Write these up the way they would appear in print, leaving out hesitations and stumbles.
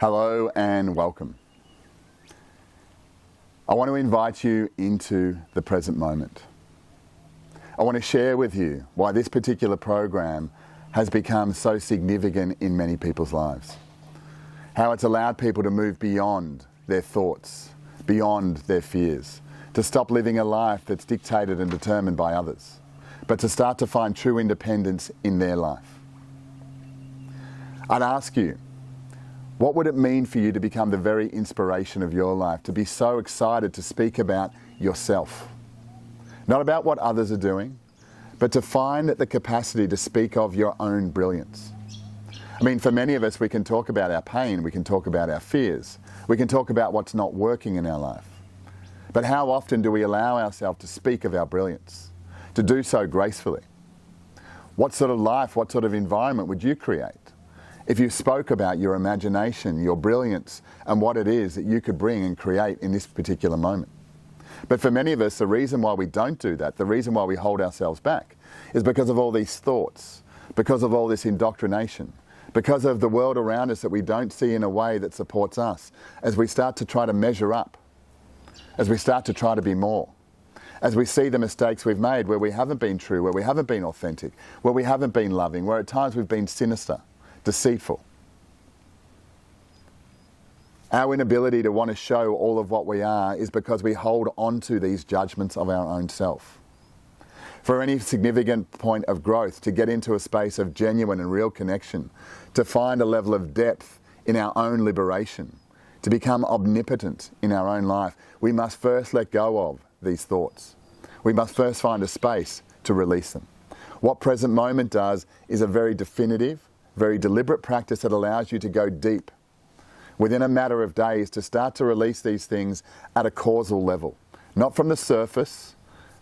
Hello and welcome. I want to invite you into the present moment. I want to share with you why this particular program has become so significant in many people's lives. How it's allowed people to move beyond their thoughts, beyond their fears, to stop living a life that's dictated and determined by others, but to start to find true independence in their life. I'd ask you, what would it mean for you to become the very inspiration of your life, to be so excited to speak about yourself? Not about what others are doing, but to find the capacity to speak of your own brilliance. I mean, for many of us, we can talk about our pain, we can talk about our fears, we can talk about what's not working in our life. But how often do we allow ourselves to speak of our brilliance, to do so gracefully? What sort of life, what sort of environment would you create if you spoke about your imagination, your brilliance, and what it is that you could bring and create in this particular moment? But for many of us, the reason why we don't do that, the reason why we hold ourselves back, is because of all these thoughts, because of all this indoctrination, because of the world around us that we don't see in a way that supports us, as we start to try to measure up, as we start to try to be more, as we see the mistakes we've made where we haven't been true, where we haven't been authentic, where we haven't been loving, where at times we've been sinister, deceitful. Our inability to want to show all of what we are is because we hold on to these judgments of our own self. For any significant point of growth, to get into a space of genuine and real connection, to find a level of depth in our own liberation, to become omnipotent in our own life, we must first let go of these thoughts. We must first find a space to release them. What present moment does is a very definitive, very deliberate practice that allows you to go deep within a matter of days, to start to release these things at a causal level, not from the surface,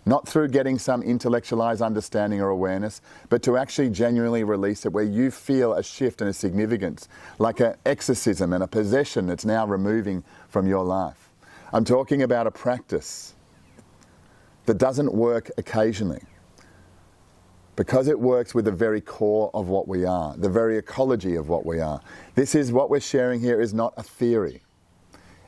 not through getting some intellectualized understanding or awareness, but to actually genuinely release it where you feel a shift and a significance, like an exorcism and a possession that's now removing from your life. I'm talking about a practice that doesn't work occasionally, because it works with the very core of what we are, the very ecology of what we are. This is what we're sharing here is not a theory.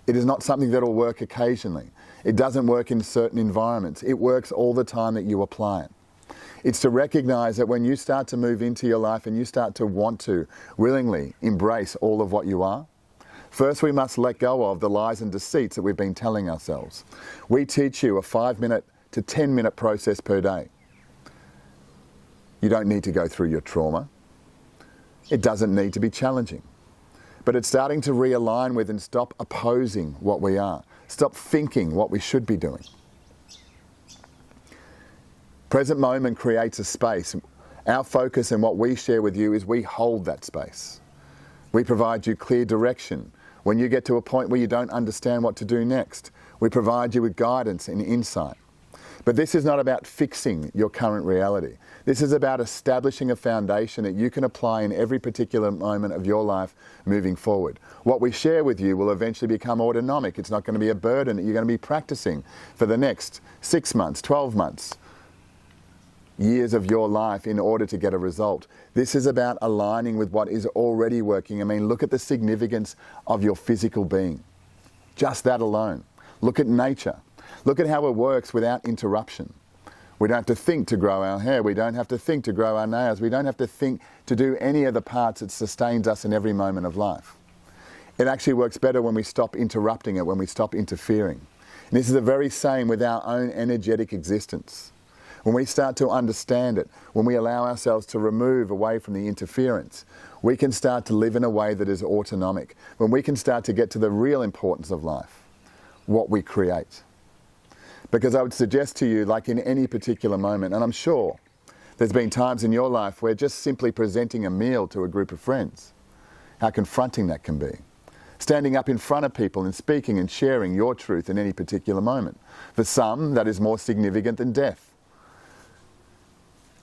It is not something that will work occasionally. It doesn't work in certain environments. It works all the time that you apply it. It's to recognize that when you start to move into your life and you start to want to willingly embrace all of what you are, first we must let go of the lies and deceits that we've been telling ourselves. We teach you a 5-minute to 10-minute process per day. You don't need to go through your trauma. It doesn't need to be challenging. But it's starting to realign with and stop opposing what we are. Stop thinking what we should be doing. Present moment creates a space. Our focus and what we share with you is we hold that space. We provide you clear direction. When you get to a point where you don't understand what to do next, we provide you with guidance and insight. But this is not about fixing your current reality. This is about establishing a foundation that you can apply in every particular moment of your life moving forward. What we share with you will eventually become autonomic. It's not going to be a burden that you're going to be practicing for the next 6 months, 12 months, years of your life in order to get a result. This is about aligning with what is already working. I mean, look at the significance of your physical being. Just that alone. Look at nature. Look at how it works without interruption. We don't have to think to grow our hair. We don't have to think to grow our nails. We don't have to think to do any of the parts that sustains us in every moment of life. It actually works better when we stop interrupting it, when we stop interfering. And this is the very same with our own energetic existence. When we start to understand it, when we allow ourselves to remove away from the interference, we can start to live in a way that is autonomic. When we can start to get to the real importance of life, what we create. Because I would suggest to you, like in any particular moment, and I'm sure there's been times in your life where just simply presenting a meal to a group of friends, how confronting that can be. Standing up in front of people and speaking and sharing your truth in any particular moment. For some, that is more significant than death.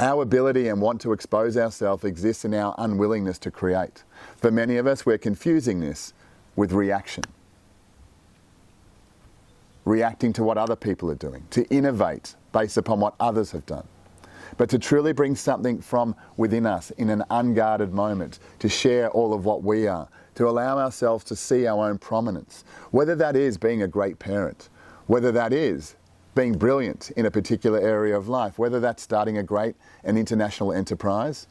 Our ability and want to expose ourselves exists in our unwillingness to create. For many of us, we're confusing this with reaction. Reacting to what other people are doing, to innovate based upon what others have done. but to truly bring something from within us in an unguarded moment, to share all of what we are, to allow ourselves to see our own prominence, whether that is being a great parent, whether that is being brilliant in a particular area of life, whether that's starting a great and international enterprise,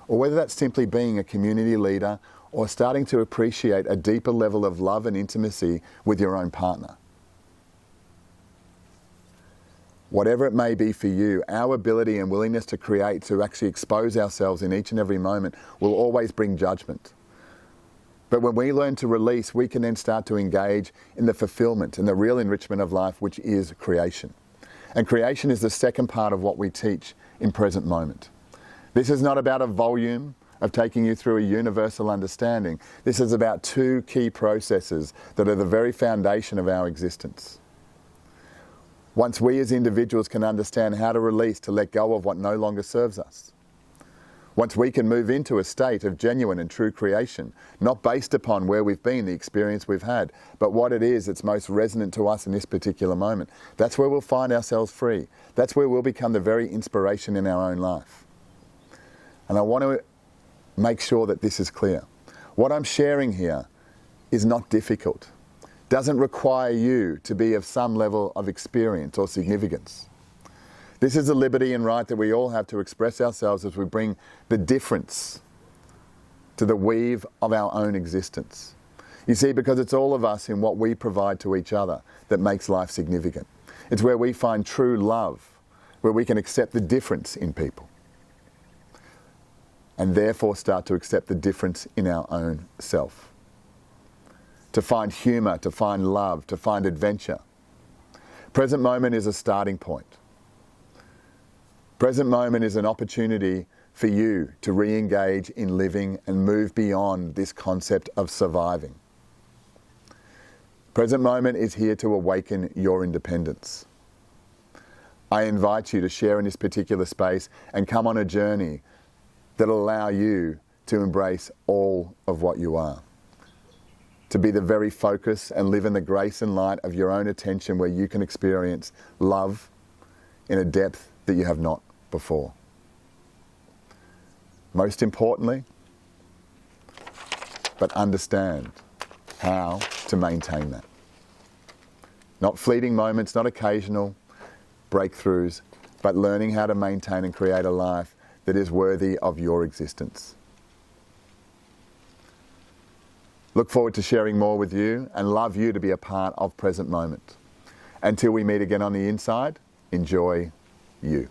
or whether that's simply being a community leader or starting to appreciate a deeper level of love and intimacy with your own partner. Whatever it may be for you, our ability and willingness to create, to actually expose ourselves in each and every moment will always bring judgment. But when we learn to release, we can then start to engage in the fulfillment and the real enrichment of life, which is creation. And creation is the second part of what we teach in present moment. This is not about a volume of taking you through a universal understanding. This is about two key processes that are the very foundation of our existence. Once we as individuals can understand how to release, to let go of what no longer serves us. Once we can move into a state of genuine and true creation, not based upon where we've been, the experience we've had, but what it is that's most resonant to us in this particular moment. That's where we'll find ourselves free. That's where we'll become the very inspiration in our own life. And I want to make sure that this is clear. What I'm sharing here is not difficult. Doesn't require you to be of some level of experience or significance. This is a liberty and right that we all have to express ourselves as we bring the difference to the weave of our own existence. You see, because it's all of us in what we provide to each other that makes life significant. It's where we find true love, where we can accept the difference in people, and therefore start to accept the difference in our own self. To find humour, to find love, to find adventure. Present moment is a starting point. Present moment is an opportunity for you to re-engage in living and move beyond this concept of surviving. Present moment is here to awaken your independence. I invite you to share in this particular space and come on a journey that'll allow you to embrace all of what you are. To be the very focus and live in the grace and light of your own attention, where you can experience love in a depth that you have not before. Most importantly, but understand how to maintain that. Not fleeting moments, not occasional breakthroughs, but learning how to maintain and create a life that is worthy of your existence. Look forward to sharing more with you and love you to be a part of present moment. Until we meet again on the inside, enjoy you.